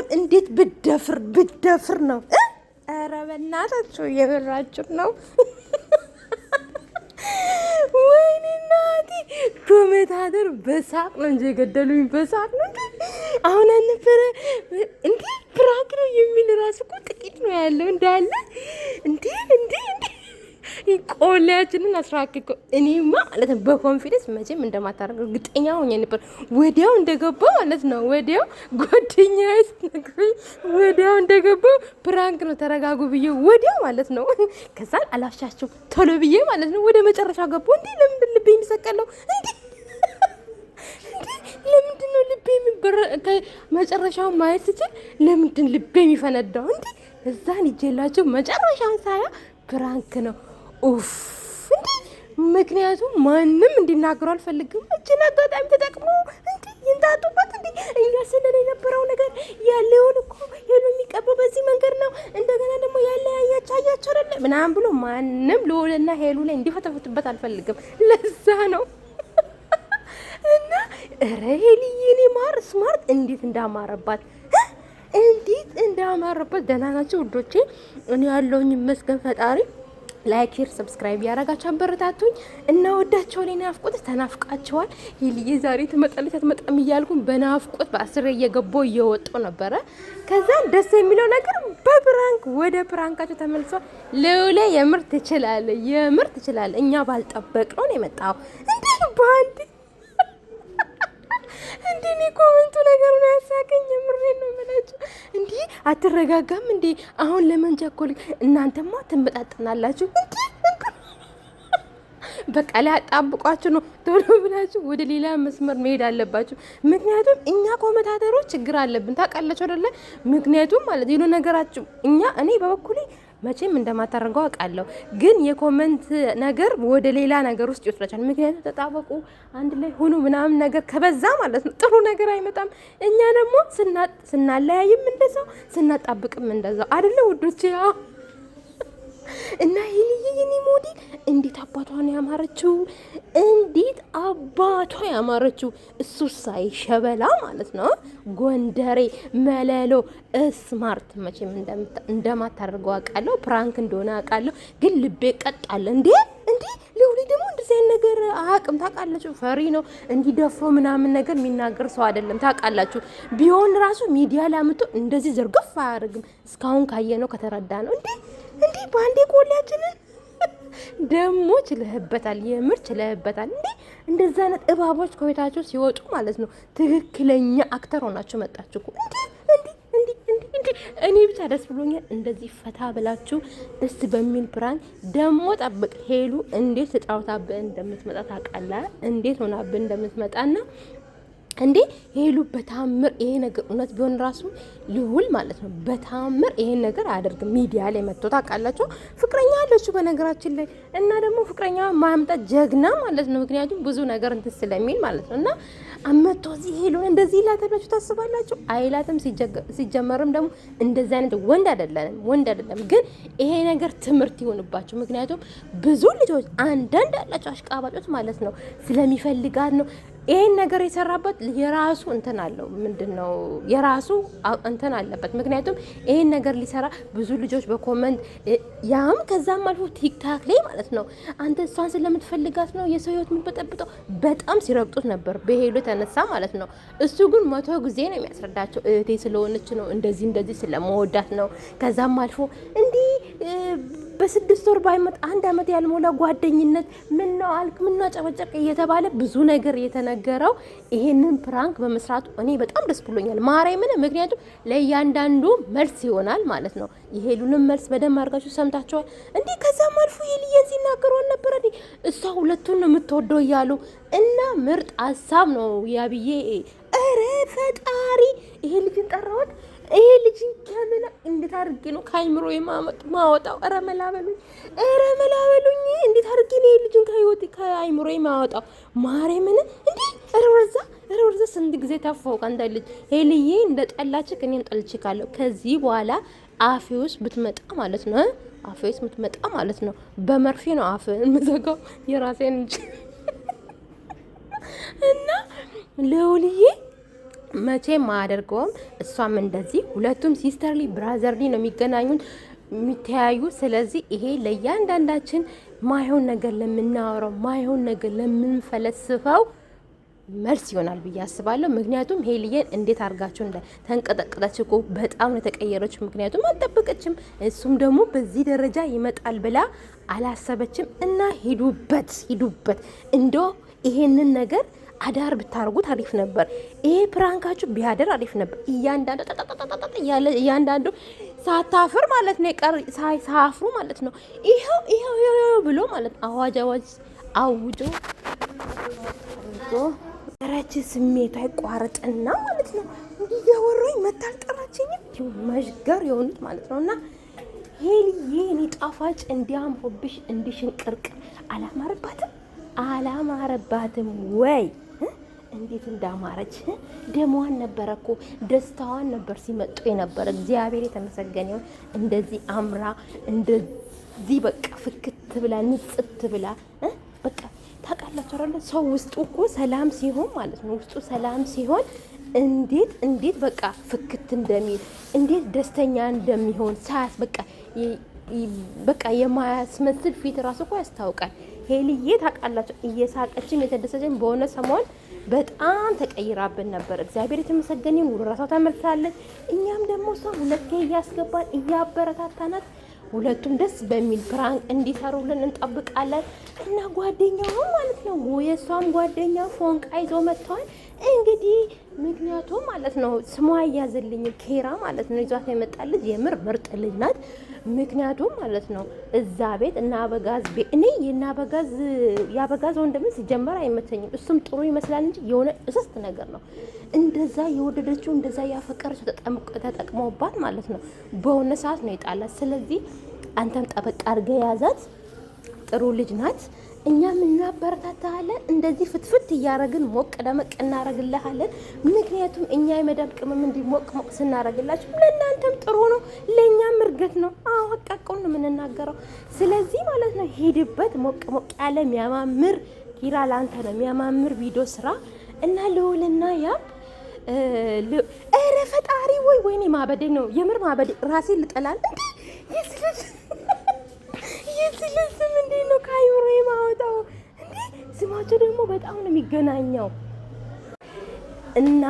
እንዴት ብደፍር ነው? ኧረ በእናታችሁ የበራችሁ ነው። ወይኔ እናቴ ኮሜንታተር በሳቅ ነው እንጂ የገደሉኝ በሳቅ ነው። አሁን አልነበረ እንዴ ፕራንክ ነው የሚል ራሱ እኮ ጥቂት ነው ያለው እንዳለ እንዴ ቆሌያችንን አስራክከው። እኔማ ማለት ነው በኮንፊደንስ መቼም እንደማታደርግ እርግጠኛ ሆኜ ነበር። ወዲያው እንደገባው ማለት ነው ወዲያው ጓደኛዬ ስትነግረኝ ወዲያው እንደገባው ፕራንክ ነው ተረጋጉ ብዬ ወዲያው ማለት ነው። ከዛን አላሻቸው ቶሎ ብዬ ማለት ነው ወደ መጨረሻ ገባው። እንዴ ለምንድን ልቤ የሚሰቀለው? እንዴ ለምንድን ነው ልቤ መጨረሻውን ማየት ስችል ለምንድን ልቤ የሚፈነዳው? እንዴ እዛን ይጀላቸው መጨረሻውን ሳያ ፕራንክ ነው። ኡፍ እንዴ ምክንያቱም ማንም እንዲናገሩ አልፈልግም። እችን አጋጣሚ ተጠቅሞ እንዴ ይንጣጡበት። እንዴ እኛ ስንል የነበረው ነገር ያለውን እኮ ሄሎ የሚቀበው በዚህ መንገድ ነው። እንደገና ደግሞ ያለ ያያቻያቸው አይደለ ምናምን ብሎ ማንም ልውልና ሄሉ ላይ እንዲፈተፍትበት አልፈልግም። ለዛ ነው እና ኧረ ሄልዬ ማር ስማርት እንዴት እንዳማረባት ደህና ናቸው ውዶቼ። እኔ ያለውኝ ይመስገን ፈጣሪ። ላይክ ሼር ሰብስክራይብ ያረጋችሁ አበረታቱኝ እና ወዳቸው ላይ ናፍቆት ተናፍቃቸዋል። ሄልዬ ዛሬ ትመጣለች አትመጣም እያልኩኝ በናፍቆት በአስሬ እየገባው እየወጣው ነበረ። ከዛ ደስ የሚለው ነገር በፕራንክ ወደ ፕራንካቸው ተመልሷል። ለውለ የምር ትችላለ እኛ ባልጠበቅነው ነው የመጣው። እንዴ ባንዲ እንዴ እኔ ኮሜንቱ ነገር ነው ያሳቀኝ። የምሬን ነው የምላችሁ። እንዴ አትረጋጋም እንዴ አሁን ለምን ቸኮል? እናንተማ ትመጣጠናላችሁ እንዴ በቃ ላይ አጣብቋችሁ ነው። ቶሎ ብላችሁ ወደ ሌላ መስመር መሄድ አለባችሁ። ምክንያቱም እኛ ኮሜንታተሮች ችግር አለብን ታውቃላችሁ አይደለ? ምክንያቱም ማለት ይሉ ነገራችሁ እኔ በበኩሌ መቼም እንደማታረገው አውቃለሁ፣ ግን የኮመንት ነገር ወደ ሌላ ነገር ውስጥ ይወስዳቻል። ምክንያቱም ተጣበቁ አንድ ላይ ሆኑ ምናምን ነገር ከበዛ ማለት ነው ጥሩ ነገር አይመጣም። እኛ ደግሞ ስናለያይም እንደዛው ስናጣብቅም እንደዛው አይደለ ውዶቼ? እና ይሄ ሞዴል እንዴት አባቷን ያማረችው! እንዴት አባቷ ያማረችው! እሱ ሳይሸበላ ማለት ነው። ጎንደሬ መለሎ ስማርት መቼም እንደማታደርገው አውቃለሁ። ፕራንክ እንደሆነ አውቃለሁ፣ ግን ልቤ ቀጣለ። እንዴ ልውሊ ደግሞ እንደዚህ አይነት ነገር አያውቅም ታውቃላችሁ። ፈሪ ነው እንዲደፍሮ ምናምን ነገር የሚናገር ሰው አይደለም ታውቃላችሁ። ቢሆን ራሱ ሚዲያ ላይ አምጥቶ እንደዚህ ዘርግፍ አያደርግም። እስካሁን ካየነው ከተረዳ ነው። እንዴ ባንዴ ቆሌያችንን ደግሞ ችለህበታል፣ የምር ችለህበታል። እንዴ እንደዛ አይነት እባቦች ከቤታቸው ሲወጡ ማለት ነው ትክክለኛ አክተር ሆናችሁ መጣችሁ እኮ። እንዴ እኔ ብቻ ደስ ብሎኛል። እንደዚህ ፈታ ብላችሁ ደስ በሚል ፕራንክ ደግሞ ጠብቅ። ሄሉ እንዴት ተጫውታብህ እንደምትመጣ ታውቃለህ፣ እንዴት ሆናብህ እንደምትመጣና እንዴ ሄሉ በታምር ይሄ ነገር እውነት ቢሆን ራሱ ልውል ማለት ነው በታምር ይሄን ነገር አያደርግም። ሚዲያ ላይ መጥቶ ታውቃላችሁ። ፍቅረኛ አለችው በነገራችን ላይ እና ደግሞ ፍቅረኛ ማምጣት ጀግና ማለት ነው። ምክንያቱም ብዙ ነገር እንትን ስለሚል ማለት ነው። እና አመቶ እዚህ ሄሉን እንደዚህ ይላታላችሁ ታስባላችሁ? አይላትም። ሲጀመርም ደግሞ እንደዚህ አይነት ወንድ አይደለም። ግን ይሄ ነገር ትምህርት ይሆንባችሁ። ምክንያቱም ብዙ ልጆች አንዳንድ ያላቸው አሽቃባጮች ማለት ነው ስለሚፈልጋት ነው ይሄን ነገር የሰራበት የራሱ እንትን አለው። ምንድነው የራሱ እንትን አለበት። ምክንያቱም ይሄን ነገር ሊሰራ ብዙ ልጆች በኮመንት ያም ከዛም አልፎ ቲክታክ ላይ ማለት ነው አንተ እሷን ስለምትፈልጋት ነው የሰው ህይወት የምትበጠብጠው በጣም ሲረግጡት ነበር በሄሉ የተነሳ ማለት ነው። እሱ ግን 100 ጊዜ ነው የሚያስረዳቸው እህቴ ስለሆነች ነው እንደዚህ ስለመወዳት ነው። ከዛም አልፎ እንዲህ በ6 ወር ባይመጣ 1 አመት ያልሞላ ጓደኝነት ምን ነው አልክ ምን ነው ጨበጨቅ እየተባለ ብዙ ነገር የተነገረው ይሄንን ፕራንክ በመስራቱ እኔ በጣም ደስ ብሎኛል። ማርያምን ምክንያቱም ለእያንዳንዱ መልስ ይሆናል ማለት ነው። የሄሉንም መልስ በደንብ አድርጋችሁ ሰምታችኋል እንዴ? ከዛም አልፎ ሄልዬን ሲናገሩ አልነበረ እንዴ እሷ ሁለቱን ነው የምትወደው እያሉ እና ምርጥ ሀሳብ ነው ያብዬ። ኧረ ፈጣሪ ይሄ ልጅን ጠራሁት። ይሄ ልጅ ከምን እንዴት አድርጌ ነው ከአይምሮ ማወጣው? ኧረ መላበሉኝ እንዴት አድርጌ ነው ይሄ ልጅን ከአይምሮ ማወጣው? ማርያምን እንዴ ረወርዛ ስንት ጊዜ ተፋው ካንተ ልጅ ሄልዬ እንደ ጠላችክ እኔም ጠልችካለሁ። ከዚህ በኋላ አፌ ውስጥ ብትመጣ ማለት ነው አፌ ውስጥ ብትመጣ ማለት ነው በመርፌ ነው አፍ የምዘጋው የራሴን እንጂ እና ለውልዬ መቼም አያደርገውም። እሷም እንደዚህ ሁለቱም ሲስተርሊ ብራዘርሊ ነው የሚገናኙት የሚተያዩ። ስለዚህ ይሄ ለእያንዳንዳችን ማይሆን ነገር ለምናወራው ማይሆን ነገር ለምንፈለስፈው መልስ ይሆናል ብዬ አስባለሁ። ምክንያቱም ሄልዬን እንዴት አድርጋችሁ ተንቀጠቀጠች እኮ በጣም ነው የተቀየረችው። ምክንያቱም አልጠበቀችም። እሱም ደግሞ በዚህ ደረጃ ይመጣል ብላ አላሰበችም። እና ሂዱበት እንዶ ይሄንን ነገር አዳር ብታርጉት አሪፍ ነበር። ይሄ ፕራንካችሁ ቢያደር አሪፍ ነበር። እያንዳንዱ ሳታፍር ማለት ነው ሳያፍሩ ማለት ነው ይኸው ብሎ ማለት አዋጅ አውጆ ረች ስሜቷ ይቋረጥና ማለት ነው እንዲህ እያወራኝ መታልጠራችኝም መዥገር የሆኑት ማለት ነው። እና ሄልዬ እኔ ጣፋጭ እንዲያምሆብሽ እንዲሽንቅርቅር አላማረባትም ወይ? እንዴት እንዳማረች ደሟን ነበረ እኮ ደስታዋን ነበር ሲመጡ የነበረ። እግዚአብሔር የተመሰገነ ይሁን። እንደዚህ አምራ እንደዚህ በቃ ፍክት ብላ ንጽት ብላ በቃ ታውቃላችሁ አይደል? ሰው ውስጡ እኮ ሰላም ሲሆን ማለት ነው ውስጡ ሰላም ሲሆን እንዴት በቃ ፍክት እንደሚል እንዴት ደስተኛ እንደሚሆን ሳያስ በቃ የማያስመስል ፊት ራሱ እኮ ያስታውቃል። ሄልዬ ታውቃላችሁ እየሳቀችም የተደሰችም በሆነ ሰሞን በጣም ተቀይራብን ነበር። እግዚአብሔር የተመሰገነ ይሁን። ወደ ራሷ ተመልሳለች። እኛም ደግሞ እሷ ሁለቴ እያስገባን እያበረታታናት ሁለቱም ደስ በሚል ፕራንክ እንዲሰሩልን እንጠብቃለን። እና ጓደኛው ማለት ነው የእሷም ጓደኛ ፎንቃ ይዞ መጥተዋል። እንግዲህ ምክንያቱም ማለት ነው ስሟ እያዝልኝ ኬራ ማለት ነው ይዟት የመጣልጅ የምር ምርጥ ልጅ ናት። ምክንያቱም ማለት ነው እዛ ቤት እና አበጋዝ ቤት እኔ የአበጋዝ ወንድም ሲጀመር አይመቸኝም። እሱም ጥሩ ይመስላል እንጂ የሆነ እስስት ነገር ነው። እንደዛ የወደደችው እንደዛ ያፈቀረችው ተጠቅመውባት ማለት ነው በሆነ ሰዓት ነው የጣላት። ስለዚህ አንተም ጠበቅ አድርገህ ያዛት። ጥሩ ልጅ ናት። እኛም እናበረታታለን። እንደዚህ ፍትፍት እያረግን ሞቅ ደመቅ እናረግልሃለን። ምክንያቱም እኛ የመዳብ ቅመም እንዲህ ሞቅ ስናረግላችሁ ለእናንተም ጥሩ ነው፣ ለእኛም እርገት ነው። አዎ አቃቀውን ነው የምንናገረው። ስለዚህ ማለት ነው ሄድበት ሞቅ ያለ የሚያማምር ኪራ ለአንተ ነው የሚያማምር ቪዲዮ ስራ እና ልውልና ያ ኧረ ፈጣሪ ወይኔ ማበዴ ነው የምር ማበዴ። ራሴን ልጠላል እንዴ የስልስም እንዴ ነው ካይሮ የማወጣው እንዴ። ስማቸው ደግሞ በጣም ነው የሚገናኘው። እና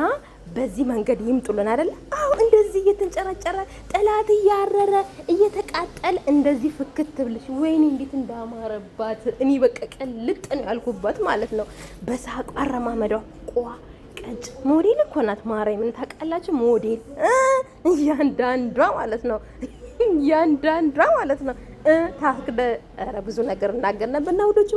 በዚህ መንገድ ይምጡልን አይደል? አዎ እንደዚህ እየተንጨረጨረ ጠላት እያረረ እየተቃጠለ እንደዚህ ፍክት ብልሽ ወይኔ እንዴት እንዳማረባት እኔ በቃ ቀልጥ ነው ያልኩባት ማለት ነው። በሳቋ አረማመዷ ቀጭ ሞዴል እኮ ናት። ማርያምን ታውቃላችሁ? ሞዴል እያንዳንዷ ማለት ነው ታክደ ኧረ ብዙ ነገር እናገር ነበር እና ውዶች